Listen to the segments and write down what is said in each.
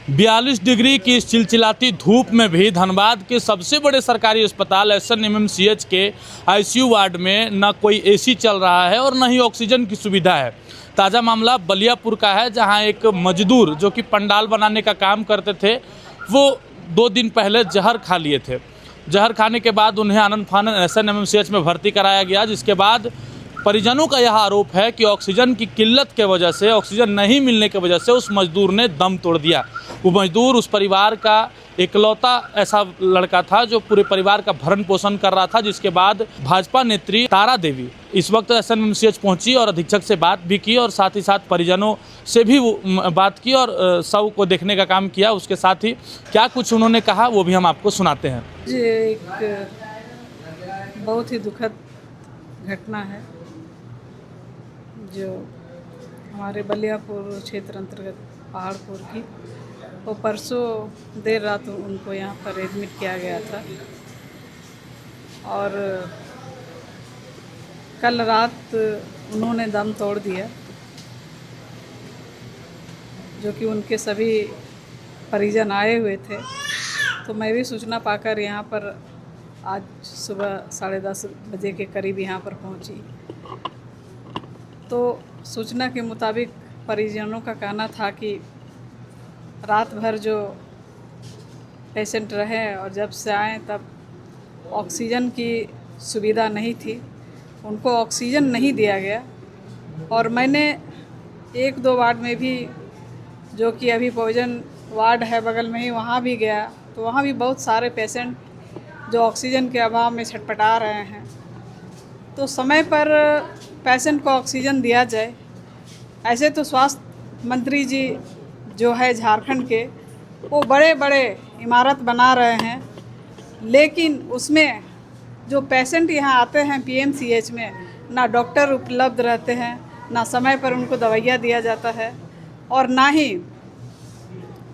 42 degree की इस चिलचिलाती धूप में भी धनबाद के सबसे बड़े सरकारी अस्पताल SNMMCH के ICU वार्ड में न कोई एसी चल रहा है और न ही ऑक्सीजन की सुविधा है। ताज़ा मामला बलियापुर का है, जहां एक मजदूर जो कि पंडाल बनाने का काम करते थे, वो 2 दिन पहले जहर खा लिए थे। जहर खाने के बाद उन्हें आनंद फानन SNMMCH में भर्ती कराया गया, जिसके बाद परिजनों का यह आरोप है कि ऑक्सीजन की किल्लत के वजह से, ऑक्सीजन नहीं मिलने की वजह से उस मजदूर ने दम तोड़ दिया। वो मजदूर उस परिवार का इकलौता ऐसा लड़का था जो पूरे परिवार का भरण पोषण कर रहा था, जिसके बाद भाजपा नेत्री तारा देवी इस वक्त SNMMCH पहुंची और अधीक्षक से बात भी की और साथ ही साथ परिजनों से भी बात की और शव को देखने का काम किया। उसके साथ ही क्या कुछ उन्होंने कहा वो भी हम आपको सुनाते हैं। ये एक बहुत ही दुखद घटना है जो हमारे बलियापुर क्षेत्र अंतर्गत पहाड़पुर की। वो परसों देर रात उनको यहाँ पर एडमिट किया गया था और कल रात उन्होंने दम तोड़ दिया, जो कि उनके सभी परिजन आए हुए थे। तो मैं भी सूचना पाकर यहाँ पर आज सुबह 10:30 बजे के करीब यहाँ पर पहुँची। तो सूचना के मुताबिक परिजनों का कहना था कि रात भर जो पेशेंट रहे और जब से आए तब ऑक्सीजन की सुविधा नहीं थी, उनको ऑक्सीजन नहीं दिया गया। और मैंने 1-2 वार्ड में भी, जो कि अभी पॉइजन वार्ड है बगल में ही, वहाँ भी गया तो वहाँ भी बहुत सारे पेशेंट जो ऑक्सीजन के अभाव में छटपटा रहे हैं। तो समय पर पेशेंट को ऑक्सीजन दिया जाए। ऐसे तो स्वास्थ्य मंत्री जी जो है झारखंड के, वो बड़े बड़े इमारत बना रहे हैं, लेकिन उसमें जो पेशेंट यहाँ आते हैं PMCH में, ना डॉक्टर उपलब्ध रहते हैं, ना समय पर उनको दवाइयाँ दिया जाता है और ना ही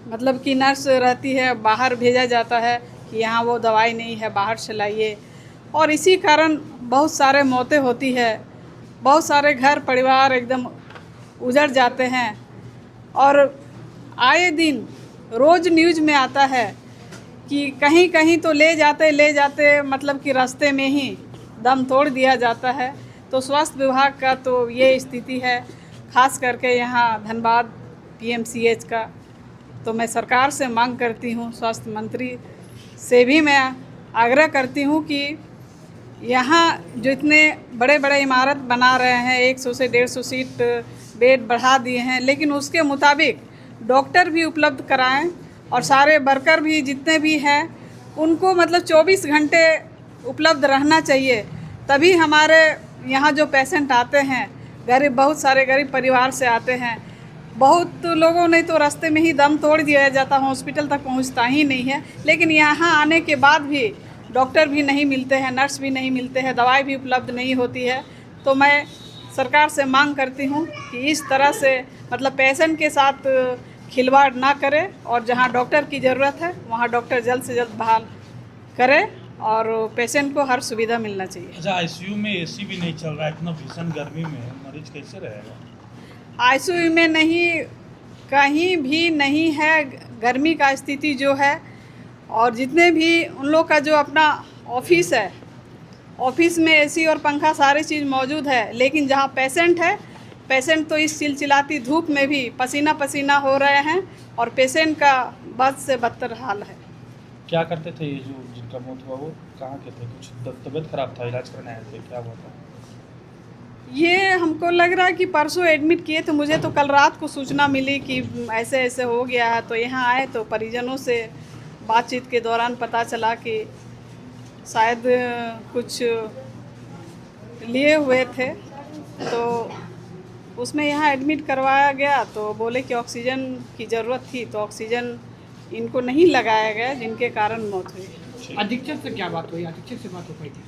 मतलब कि नर्स रहती है, बाहर भेजा जाता है कि यहाँ वो दवाई नहीं है, बाहर से लाइए। और इसी कारण बहुत सारे मौतें होती है, बहुत सारे घर परिवार एकदम उजड़ जाते हैं। और आए दिन रोज़ न्यूज़ में आता है कि कहीं कहीं तो ले जाते मतलब कि रास्ते में ही दम तोड़ दिया जाता है। तो स्वास्थ्य विभाग का तो ये स्थिति है, खास करके यहाँ धनबाद PMCH का। तो मैं सरकार से मांग करती हूँ, स्वास्थ्य मंत्री से भी मैं आग्रह करती हूँ कि यहाँ जो इतने बड़े बड़े इमारत बना रहे हैं, 100 से 150 सीट बेड बढ़ा दिए हैं, लेकिन उसके मुताबिक डॉक्टर भी उपलब्ध कराएं और सारे वर्कर भी जितने भी हैं उनको मतलब 24 घंटे उपलब्ध रहना चाहिए। तभी हमारे यहाँ जो पेशेंट आते हैं, बहुत सारे गरीब परिवार से आते हैं, बहुत लोगों ने तो रास्ते में ही दम तोड़ दिया जाता, हॉस्पिटल तक पहुँचता ही नहीं है। लेकिन यहाँ आने के बाद भी डॉक्टर भी नहीं मिलते हैं, नर्स भी नहीं मिलते हैं, दवाई भी उपलब्ध नहीं होती है। तो मैं सरकार से मांग करती हूँ कि इस तरह से मतलब पेशेंट के साथ खिलवाड़ ना करे और जहाँ डॉक्टर की ज़रूरत है वहाँ डॉक्टर जल्द से जल्द बहाल करे और पेशेंट को हर सुविधा मिलना चाहिए। अच्छा, ICU में AC भी नहीं चल रहा है, इतना भीषण गर्मी में मरीज कैसे रहेगा? ICU में नहीं, कहीं भी नहीं है गर्मी का स्थिति जो है। और जितने भी उन लोग का जो अपना ऑफिस है, ऑफिस में AC और पंखा सारी चीज़ मौजूद है, लेकिन जहाँ पेशेंट है, पेशेंट तो इस चिलचिलाती धूप में भी पसीना पसीना हो रहे हैं और पेशेंट का बद से बदतर हाल है। क्या करते थे ये जो जिनका मौत हुआ, वो कहाँ के थे? कुछ तबीयत खराब था, इलाज करने आए थे, क्या हुआ था? ये हमको लग रहा है कि परसों एडमिट किए थे। मुझे तो कल रात को सूचना मिली कि ऐसे ऐसे हो गया है, तो यहाँ आए तो परिजनों से बातचीत के दौरान पता चला कि शायद कुछ लिए हुए थे, तो उसमें यहाँ एडमिट करवाया गया। तो बोले कि ऑक्सीजन की ज़रूरत थी, तो ऑक्सीजन इनको नहीं लगाया गया, जिनके कारण मौत हुई। अधीक्षक से क्या बात हुई? अधीक्षक से बात हो पाई थी?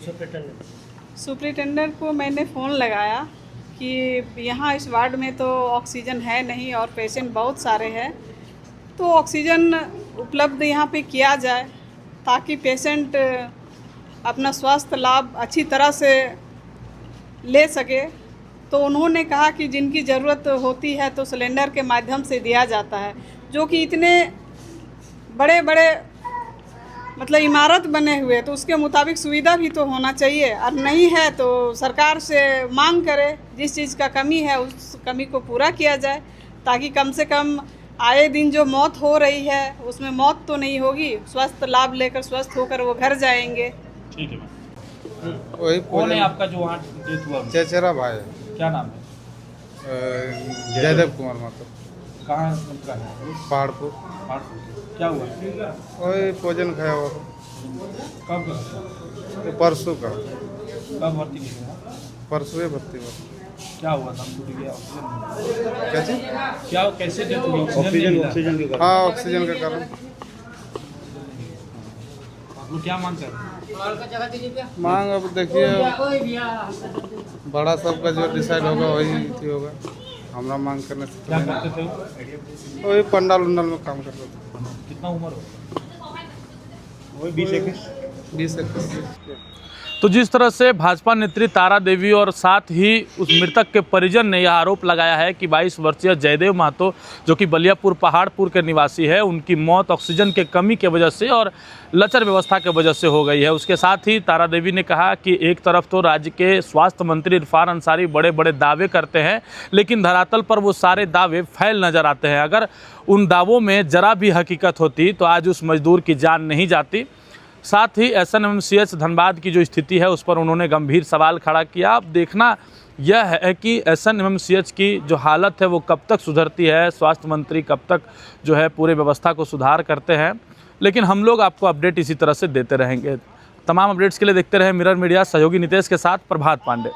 सुपरिटेंडेंट को मैंने फ़ोन लगाया कि यहाँ इस वार्ड में तो ऑक्सीजन है नहीं और पेशेंट बहुत सारे हैं, तो ऑक्सीजन उपलब्ध यहाँ पे किया जाए ताकि पेशेंट अपना स्वास्थ्य लाभ अच्छी तरह से ले सके। तो उन्होंने कहा कि जिनकी ज़रूरत होती है तो सिलेंडर के माध्यम से दिया जाता है, जो कि इतने बड़े बड़े मतलब इमारत बने हुए, तो उसके मुताबिक सुविधा भी तो होना चाहिए। और नहीं है तो सरकार से मांग करे, जिस चीज़ का कमी है उस कमी को पूरा किया जाए, ताकि कम से कम आए दिन जो मौत हो रही है उसमें मौत तो नहीं होगी, स्वस्थ लाभ लेकर स्वस्थ होकर वो घर जाएंगे। ठीक है। वही कौन है आपका जो वहाँ डेथ हुआ? चचेरा भाई है, क्या नाम है? जयदेव कुमार मातो, कहाँ उनका है? पहाड़पुर। क्या हुआ? वही भोजन खाया हुआ था, कब का? ये परसों का, कब भर्ती किया? परसों ही भर्ती हुआ। क्या हुआ था? टूट गया ऑक्सीजन? कैसे? क्या कैसे डेथ हुई? ऑक्सीजन के कारण? हाँ, ऑक्सीजन के कारण। आप लोग क्या मांग कर रहे हैं? मांग अब देखिए, बड़ा सबका जो डिसाइड होगा वही थी होगा, हमारा मांग करने से क्या तो नहीं। करते थे वो? वही पंडाल उंडाल में काम करते थे। कितना उम्र हो? वही 20-21। तो जिस तरह से भाजपा नेत्री तारा देवी और साथ ही उस मृतक के परिजन ने यह आरोप लगाया है कि 22 वर्षीय जयदेव महतो, जो कि बलियापुर पहाड़पुर के निवासी है, उनकी मौत ऑक्सीजन के कमी की वजह से और लचर व्यवस्था की वजह से हो गई है। उसके साथ ही तारा देवी ने कहा कि एक तरफ तो राज्य के स्वास्थ्य मंत्री इरफान अंसारी बड़े बड़े दावे करते हैं, लेकिन धरातल पर वो सारे दावे फैल नजर आते हैं। अगर उन दावों में जरा भी हकीकत होती तो आज उस मजदूर की जान नहीं जाती। साथ ही एसएनएमसीएच धनबाद की जो स्थिति है उस पर उन्होंने गंभीर सवाल खड़ा किया। अब देखना यह है कि एसएनएमसीएच की जो हालत है वो कब तक सुधरती है, स्वास्थ्य मंत्री कब तक जो है पूरे व्यवस्था को सुधार करते हैं। लेकिन हम लोग आपको अपडेट इसी तरह से देते रहेंगे। तमाम अपडेट्स के लिए देखते रहे मिरर मीडिया। सहयोगी नितेश के साथ प्रभात पांडे।